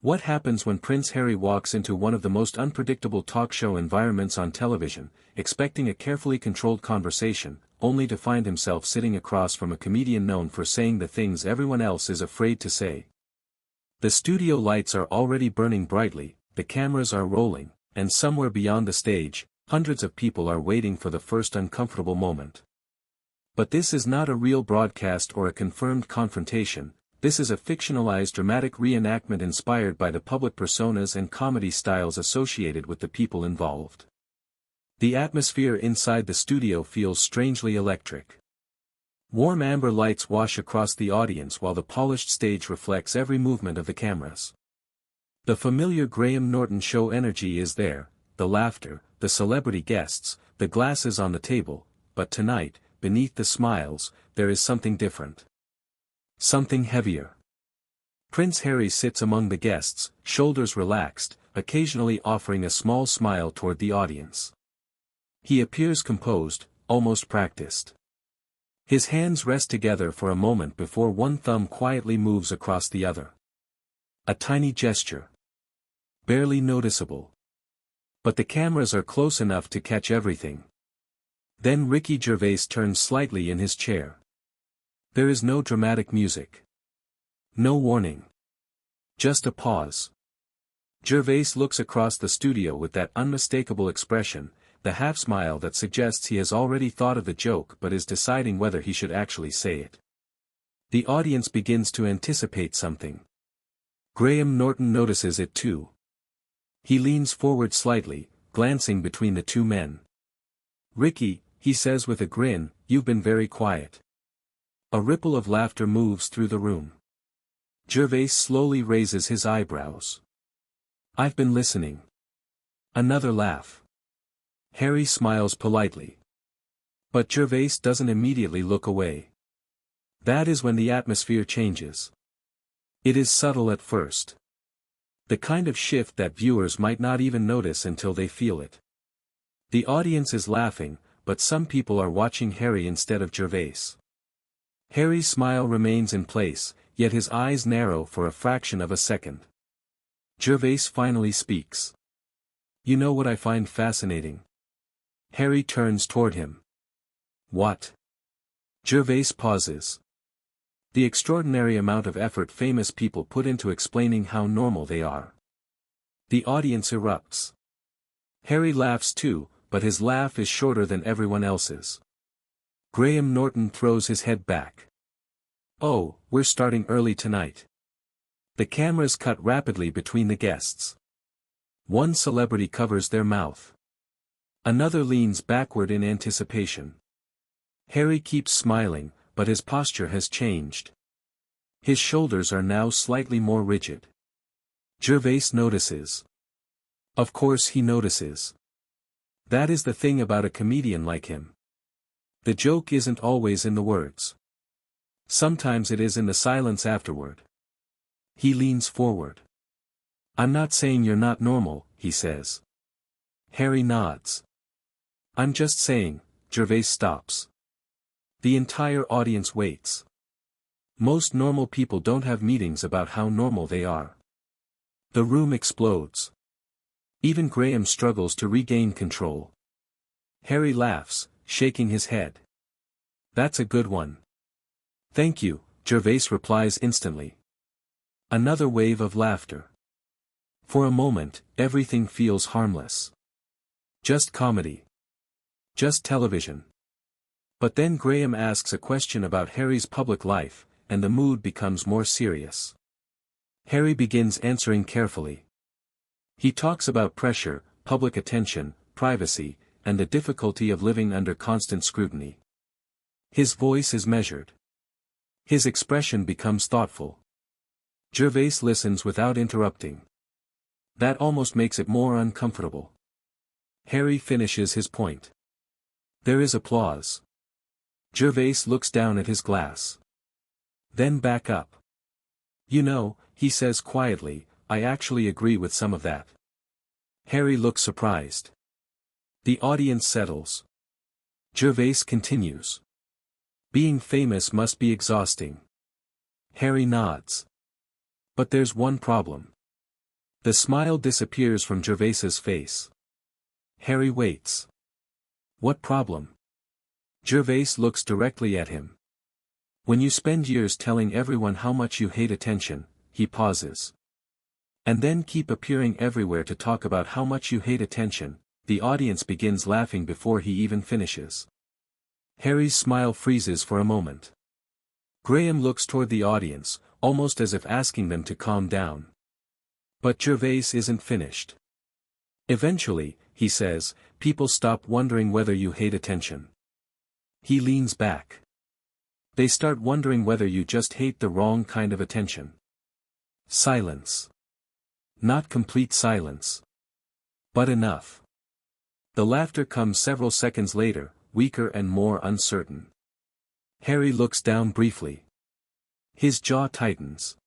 What happens when Prince Harry walks into one of the most unpredictable talk show environments on television, expecting a carefully controlled conversation, only to find himself sitting across from a comedian known for saying the things everyone else is afraid to say? The studio lights are already burning brightly, the cameras are rolling, and somewhere beyond the stage, hundreds of people are waiting for the first uncomfortable moment. But this is not a real broadcast or a confirmed confrontation. This is a fictionalized dramatic reenactment inspired by the public personas and comedy styles associated with the people involved. The atmosphere inside the studio feels strangely electric. Warm amber lights wash across the audience while the polished stage reflects every movement of the cameras. The familiar Graham Norton Show energy is there, the laughter, the celebrity guests, the glasses on the table, but tonight, beneath the smiles, there is something different. Something heavier. Prince Harry sits among the guests, shoulders relaxed, occasionally offering a small smile toward the audience. He appears composed, almost practiced. His hands rest together for a moment before one thumb quietly moves across the other. A tiny gesture. Barely noticeable. But the cameras are close enough to catch everything. Then Ricky Gervais turns slightly in his chair. There is no dramatic music. No warning. Just a pause. Gervais looks across the studio with that unmistakable expression, the half-smile that suggests he has already thought of the joke but is deciding whether he should actually say it. The audience begins to anticipate something. Graham Norton notices it too. He leans forward slightly, glancing between the two men. "Ricky," he says with a grin, "you've been very quiet." A ripple of laughter moves through the room. Gervais slowly raises his eyebrows. "I've been listening." Another laugh. Harry smiles politely. But Gervais doesn't immediately look away. That is when the atmosphere changes. It is subtle at first. The kind of shift that viewers might not even notice until they feel it. The audience is laughing, but some people are watching Harry instead of Gervais. Harry's smile remains in place, yet his eyes narrow for a fraction of a second. Gervais finally speaks. "You know what I find fascinating?" Harry turns toward him. "What?" Gervais pauses. "The extraordinary amount of effort famous people put into explaining how normal they are." The audience erupts. Harry laughs too, but his laugh is shorter than everyone else's. Graham Norton throws his head back. "Oh, we're starting early tonight." The cameras cut rapidly between the guests. One celebrity covers their mouth. Another leans backward in anticipation. Harry keeps smiling, but his posture has changed. His shoulders are now slightly more rigid. Gervais notices. Of course he notices. That is the thing about a comedian like him. The joke isn't always in the words. Sometimes it is in the silence afterward. He leans forward. "I'm not saying you're not normal," he says. Harry nods. "I'm just saying," Gervais stops. The entire audience waits. Most normal people don't have meetings about how normal they are. The room explodes. Even Graham struggles to regain control. Harry laughs, shaking his head. "That's a good one." "Thank you," Gervais replies instantly. Another wave of laughter. For a moment, everything feels harmless. Just comedy. Just television. But then Graham asks a question about Harry's public life, and the mood becomes more serious. Harry begins answering carefully. He talks about pressure, public attention, privacy, and the difficulty of living under constant scrutiny. His voice is measured. His expression becomes thoughtful. Gervais listens without interrupting. That almost makes it more uncomfortable. Harry finishes his point. There is applause. Gervais looks down at his glass. Then back up. "You know," he says quietly, "I actually agree with some of that." Harry looks surprised. The audience settles. Gervais continues. "Being famous must be exhausting." Harry nods. "But there's one problem. The smile disappears from Gervais's face. Harry waits. What problem? Gervais looks directly at him. When you spend years telling everyone how much you hate attention, he pauses. And then keep appearing everywhere to talk about how much you hate attention, the audience begins laughing before he even finishes. Harry's smile freezes for a moment. Graham looks toward the audience, almost as if asking them to calm down. But Gervais isn't finished. Eventually, he says, people stop wondering whether you hate attention. He leans back. They start wondering whether you just hate the wrong kind of attention. Silence. Not complete silence. But enough. The laughter comes several seconds later, weaker and more uncertain. Harry looks down briefly. His jaw tightens.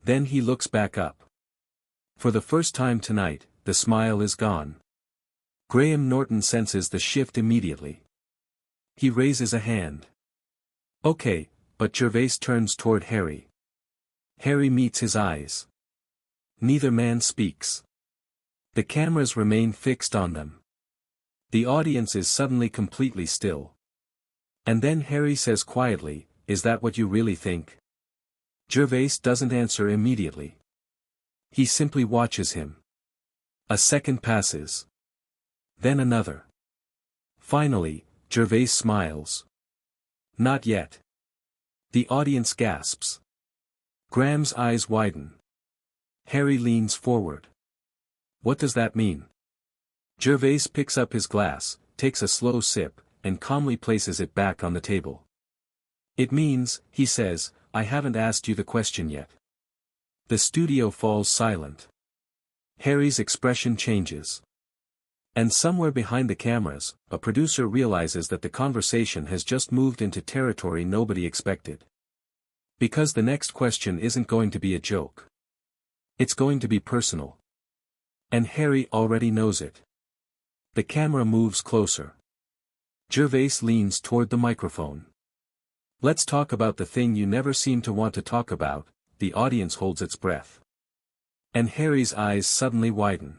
Then he looks back up. For the first time tonight, the smile is gone. Graham Norton senses the shift immediately. He raises a hand. Okay, but Gervais turns toward Harry. Harry meets his eyes. Neither man speaks. The cameras remain fixed on them. The audience is suddenly completely still. And then Harry says quietly, "Is that what you really think?" Gervais doesn't answer immediately. He simply watches him. A second passes. Then another. Finally, Gervais smiles. Not yet. The audience gasps. Graham's eyes widen. Harry leans forward. What does that mean? Gervais picks up his glass, takes a slow sip, and calmly places it back on the table. It means, he says, I haven't asked you the question yet. The studio falls silent. Harry's expression changes. And somewhere behind the cameras, a producer realizes that the conversation has just moved into territory nobody expected. Because the next question isn't going to be a joke. It's going to be personal. And Harry already knows it. The camera moves closer. Gervais leans toward the microphone. Let's talk about the thing you never seem to want to talk about. The audience holds its breath. And Harry's eyes suddenly widen.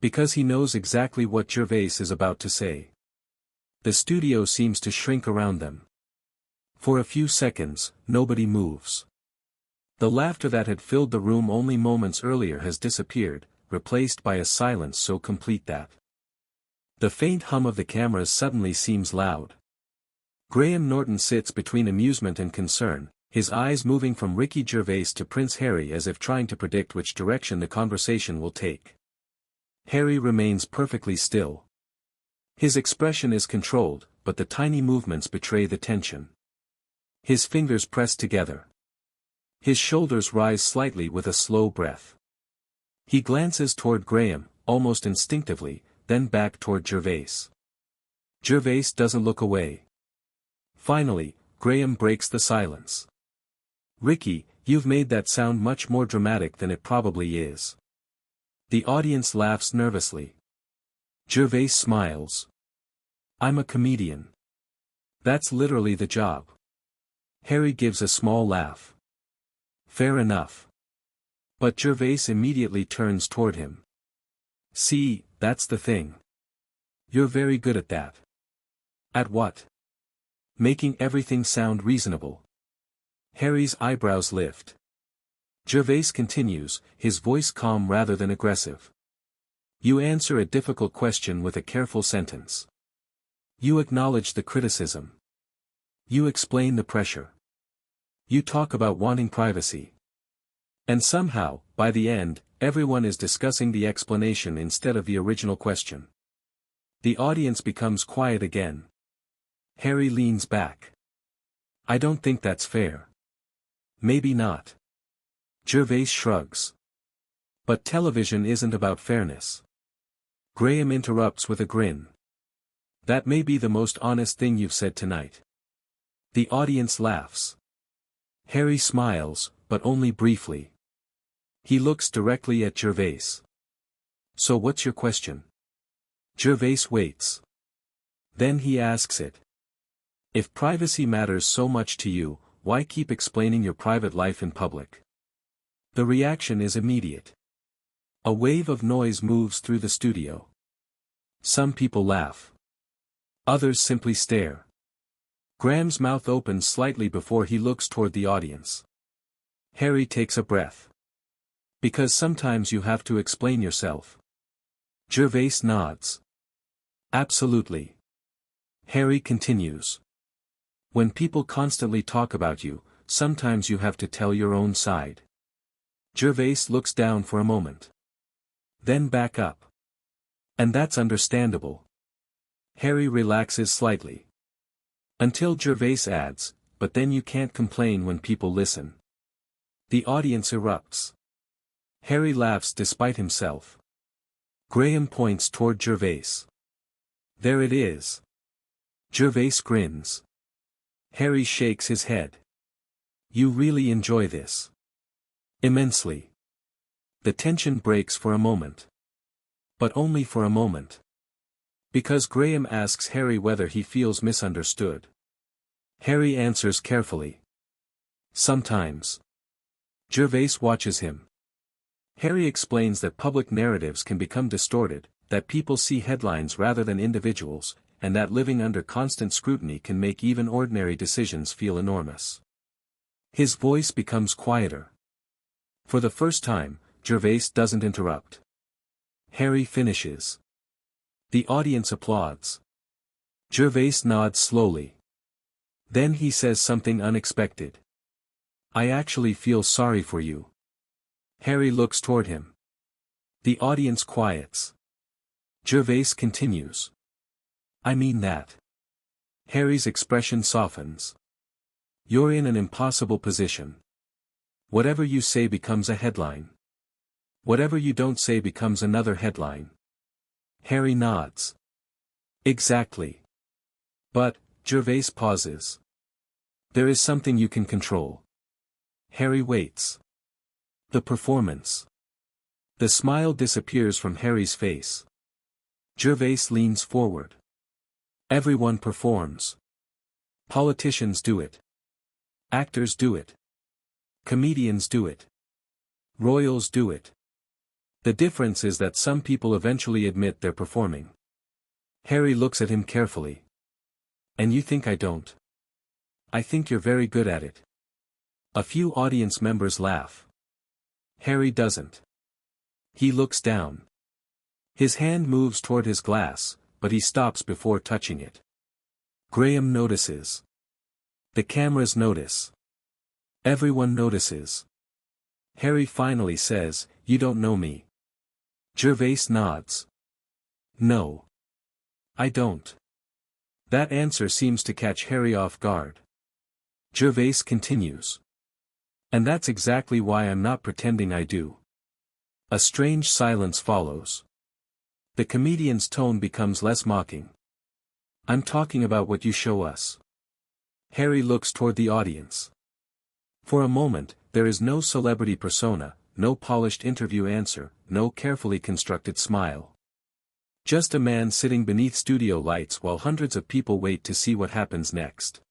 Because he knows exactly what Gervais is about to say. The studio seems to shrink around them. For a few seconds, nobody moves. The laughter that had filled the room only moments earlier has disappeared, replaced by a silence so complete that the faint hum of the cameras suddenly seems loud. Graham Norton sits between amusement and concern, his eyes moving from Ricky Gervais to Prince Harry as if trying to predict which direction the conversation will take. Harry remains perfectly still. His expression is controlled, but the tiny movements betray the tension. His fingers press together. His shoulders rise slightly with a slow breath. He glances toward Graham, almost instinctively, then back toward Gervais. Gervais doesn't look away. Finally, Graham breaks the silence. Ricky, you've made that sound much more dramatic than it probably is. The audience laughs nervously. Gervais smiles. I'm a comedian. That's literally the job. Harry gives a small laugh. Fair enough. But Gervais immediately turns toward him. See, that's the thing. You're very good at that. At what? Making everything sound reasonable. Harry's eyebrows lift. Gervais continues, his voice calm rather than aggressive. You answer a difficult question with a careful sentence. You acknowledge the criticism. You explain the pressure. You talk about wanting privacy. And somehow, by the end, everyone is discussing the explanation instead of the original question. The audience becomes quiet again. Harry leans back. I don't think that's fair. Maybe not. Gervais shrugs. But television isn't about fairness. Graham interrupts with a grin. That may be the most honest thing you've said tonight. The audience laughs. Harry smiles, but only briefly. He looks directly at Gervais. So what's your question? Gervais waits. Then he asks it. If privacy matters so much to you, why keep explaining your private life in public? The reaction is immediate. A wave of noise moves through the studio. Some people laugh. Others simply stare. Graham's mouth opens slightly before he looks toward the audience. Harry takes a breath. Because sometimes you have to explain yourself. Gervais nods. Absolutely. Harry continues. When people constantly talk about you, sometimes you have to tell your own side. Gervais looks down for a moment. Then back up. And that's understandable. Harry relaxes slightly. Until Gervais adds, but then you can't complain when people listen. The audience erupts. Harry laughs despite himself. Graham points toward Gervais. There it is. Gervais grins. Harry shakes his head. You really enjoy this. Immensely. The tension breaks for a moment. But only for a moment. Because Graham asks Harry whether he feels misunderstood. Harry answers carefully. Sometimes. Gervais watches him. Harry explains that public narratives can become distorted, that people see headlines rather than individuals, and that living under constant scrutiny can make even ordinary decisions feel enormous. His voice becomes quieter. For the first time, Gervais doesn't interrupt. Harry finishes. The audience applauds. Gervais nods slowly. Then he says something unexpected. I actually feel sorry for you. Harry looks toward him. The audience quiets. Gervais continues. I mean that. Harry's expression softens. You're in an impossible position. Whatever you say becomes a headline. Whatever you don't say becomes another headline. Harry nods. Exactly. But, Gervais pauses. There is something you can control. Harry waits. The performance. The smile disappears from Harry's face. Gervais leans forward. Everyone performs. Politicians do it. Actors do it. Comedians do it. Royals do it. The difference is that some people eventually admit they're performing. Harry looks at him carefully. And you think I don't? I think you're very good at it. A few audience members laugh. Harry doesn't. He looks down. His hand moves toward his glass, but he stops before touching it. Graham notices. The cameras notice. Everyone notices. Harry finally says, You don't know me. Gervais nods. No. I don't. That answer seems to catch Harry off guard. Gervais continues. And that's exactly why I'm not pretending I do. A strange silence follows. The comedian's tone becomes less mocking. I'm talking about what you show us. Harry looks toward the audience. For a moment, there is no celebrity persona, no polished interview answer, no carefully constructed smile. Just a man sitting beneath studio lights while hundreds of people wait to see what happens next.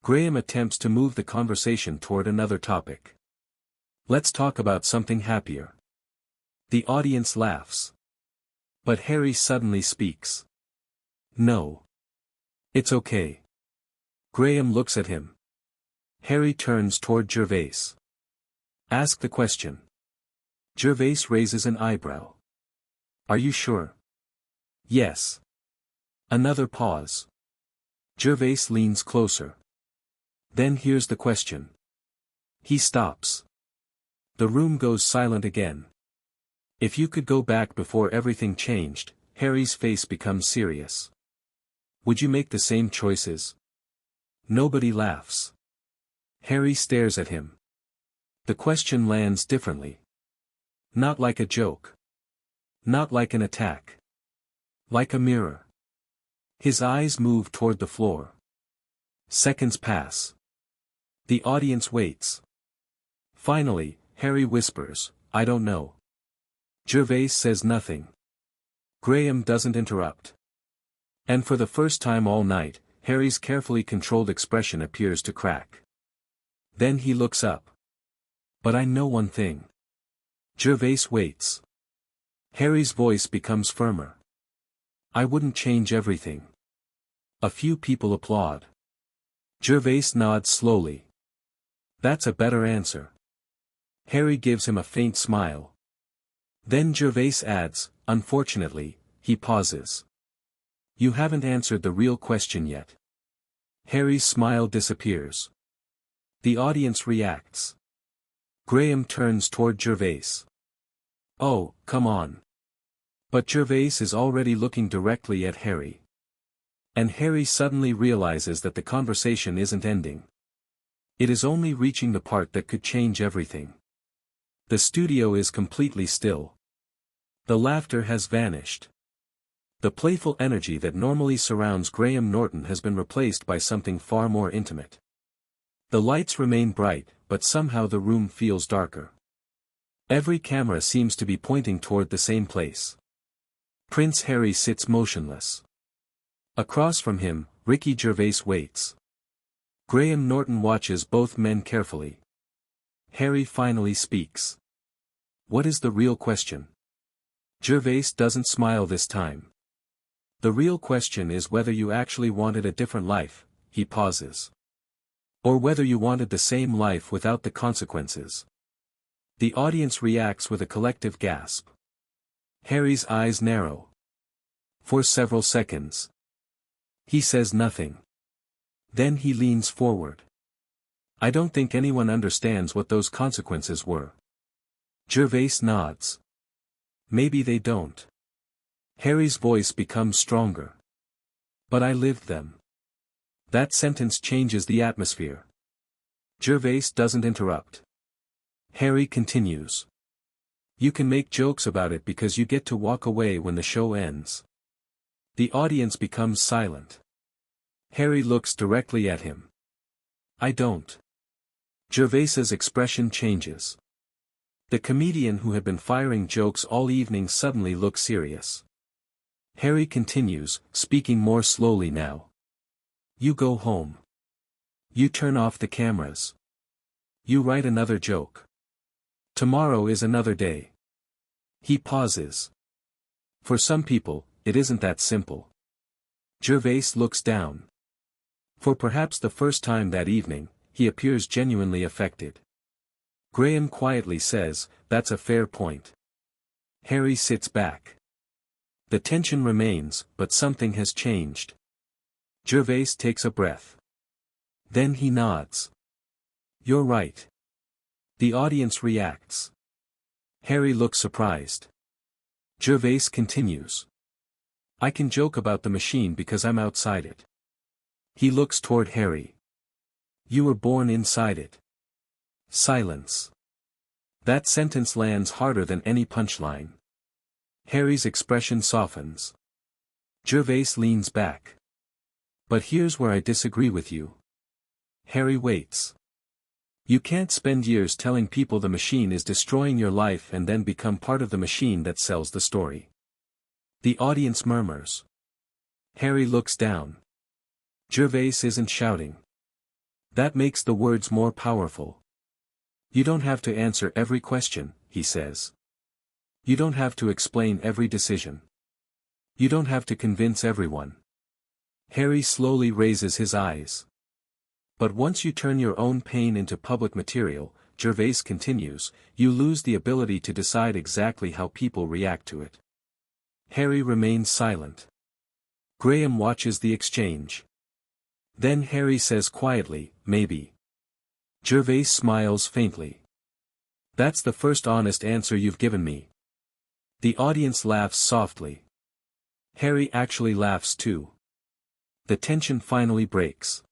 Graham attempts to move the conversation toward another topic. Let's talk about something happier. The audience laughs. But Harry suddenly speaks. No. It's okay. Graham looks at him. Harry turns toward Gervais. Ask the question. Gervais raises an eyebrow. Are you sure? Yes. Another pause. Gervais leans closer. Then here's the question. He stops. The room goes silent again. If you could go back before everything changed, Harry's face becomes serious. Would you make the same choices? Nobody laughs. Harry stares at him. The question lands differently. Not like a joke. Not like an attack. Like a mirror. His eyes move toward the floor. Seconds pass. The audience waits. Finally, Harry whispers, I don't know. Gervais says nothing. Graham doesn't interrupt. And for the first time all night, Harry's carefully controlled expression appears to crack. Then he looks up. But I know one thing. Gervais waits. Harry's voice becomes firmer. I wouldn't change everything. A few people applaud. Gervais nods slowly. That's a better answer. Harry gives him a faint smile. Then Gervais adds, unfortunately, he pauses. You haven't answered the real question yet. Harry's smile disappears. The audience reacts. Graham turns toward Gervais. Oh, come on. But Gervais is already looking directly at Harry. And Harry suddenly realizes that the conversation isn't ending. It is only reaching the part that could change everything. The studio is completely still. The laughter has vanished. The playful energy that normally surrounds Graham Norton has been replaced by something far more intimate. The lights remain bright, but somehow the room feels darker. Every camera seems to be pointing toward the same place. Prince Harry sits motionless. Across from him, Ricky Gervais waits. Graham Norton watches both men carefully. Harry finally speaks. What is the real question? Gervais doesn't smile this time. The real question is whether you actually wanted a different life, he pauses. Or whether you wanted the same life without the consequences. The audience reacts with a collective gasp. Harry's eyes narrow. For several seconds. He says nothing. Then he leans forward. I don't think anyone understands what those consequences were. Gervais nods. Maybe they don't. Harry's voice becomes stronger. But I lived them. That sentence changes the atmosphere. Gervais doesn't interrupt. Harry continues. You can make jokes about it because you get to walk away when the show ends. The audience becomes silent. Harry looks directly at him. I don't. Gervais's expression changes. The comedian who had been firing jokes all evening suddenly looks serious. Harry continues, speaking more slowly now. You go home. You turn off the cameras. You write another joke. Tomorrow is another day. He pauses. For some people, it isn't that simple. Gervais looks down. For perhaps the first time that evening, he appears genuinely affected. Graham quietly says, that's a fair point. Harry sits back. The tension remains, but something has changed. Gervais takes a breath. Then he nods. You're right. The audience reacts. Harry looks surprised. Gervais continues. I can joke about the machine because I'm outside it. He looks toward Harry. You were born inside it. Silence. That sentence lands harder than any punchline. Harry's expression softens. Gervais leans back. But here's where I disagree with you. Harry waits. You can't spend years telling people the machine is destroying your life and then become part of the machine that sells the story. The audience murmurs. Harry looks down. Gervais isn't shouting. That makes the words more powerful. You don't have to answer every question, he says. You don't have to explain every decision. You don't have to convince everyone. Harry slowly raises his eyes. But once you turn your own pain into public material, Gervais continues, you lose the ability to decide exactly how people react to it. Harry remains silent. Graham watches the exchange. Then Harry says quietly, maybe. Gervais smiles faintly. That's the first honest answer you've given me. The audience laughs softly. Harry actually laughs too. The tension finally breaks.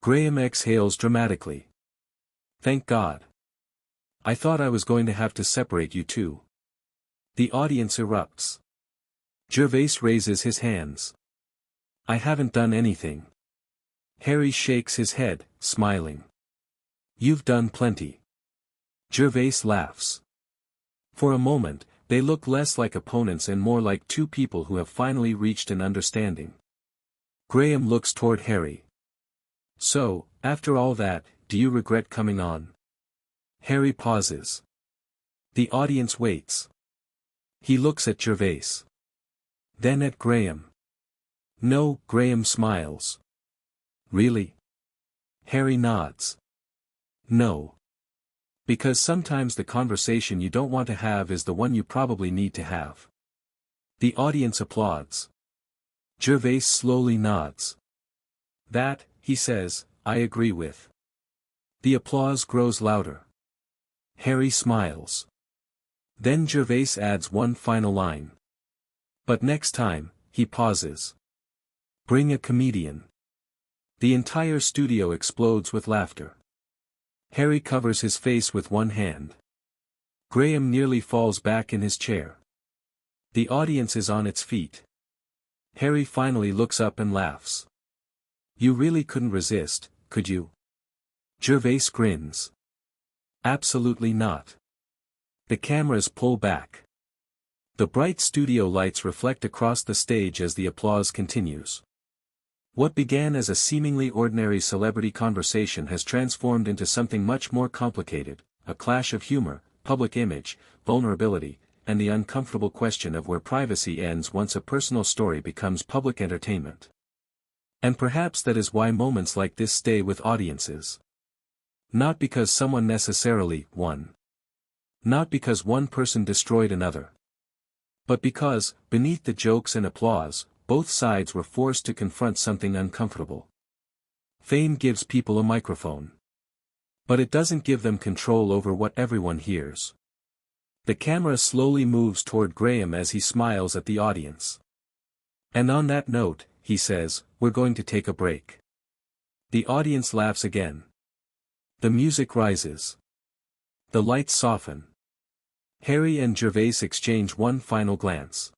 Graham exhales dramatically. Thank God. I thought I was going to have to separate you two. The audience erupts. Gervais raises his hands. I haven't done anything. Harry shakes his head, smiling. You've done plenty. Gervais laughs. For a moment, they look less like opponents and more like two people who have finally reached an understanding. Graham looks toward Harry. So, after all that, do you regret coming on? Harry pauses. The audience waits. He looks at Gervais. Then at Graham. No, Graham smiles. Really? Harry nods. No. Because sometimes the conversation you don't want to have is the one you probably need to have. The audience applauds. Gervais slowly nods. That, he says, I agree with. The applause grows louder. Harry smiles. Then Gervais adds one final line. But next time, he pauses. Bring a comedian. The entire studio explodes with laughter. Harry covers his face with one hand. Graham nearly falls back in his chair. The audience is on its feet. Harry finally looks up and laughs. You really couldn't resist, could you? Gervais grins. Absolutely not. The cameras pull back. The bright studio lights reflect across the stage as the applause continues. What began as a seemingly ordinary celebrity conversation has transformed into something much more complicated, a clash of humor, public image, vulnerability, and the uncomfortable question of where privacy ends once a personal story becomes public entertainment. And perhaps that is why moments like this stay with audiences. Not because someone necessarily won. Not because one person destroyed another. But because, beneath the jokes and applause, both sides were forced to confront something uncomfortable. Fame gives people a microphone. But it doesn't give them control over what everyone hears. The camera slowly moves toward Graham as he smiles at the audience. And on that note, he says, we're going to take a break. The audience laughs again. The music rises. The lights soften. Harry and Gervais exchange one final glance.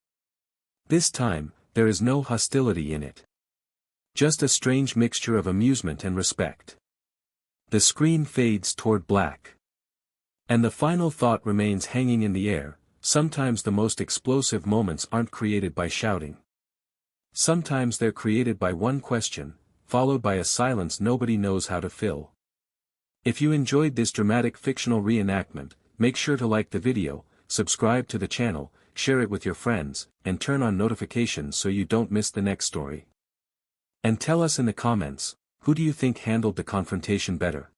This time, there is no hostility in it. Just a strange mixture of amusement and respect. The screen fades toward black. And the final thought remains hanging in the air, sometimes the most explosive moments aren't created by shouting. Sometimes they're created by one question, followed by a silence nobody knows how to fill. If you enjoyed this dramatic fictional reenactment, make sure to like the video, subscribe to the channel, share it with your friends, and turn on notifications so you don't miss the next story. And tell us in the comments, who do you think handled the confrontation better?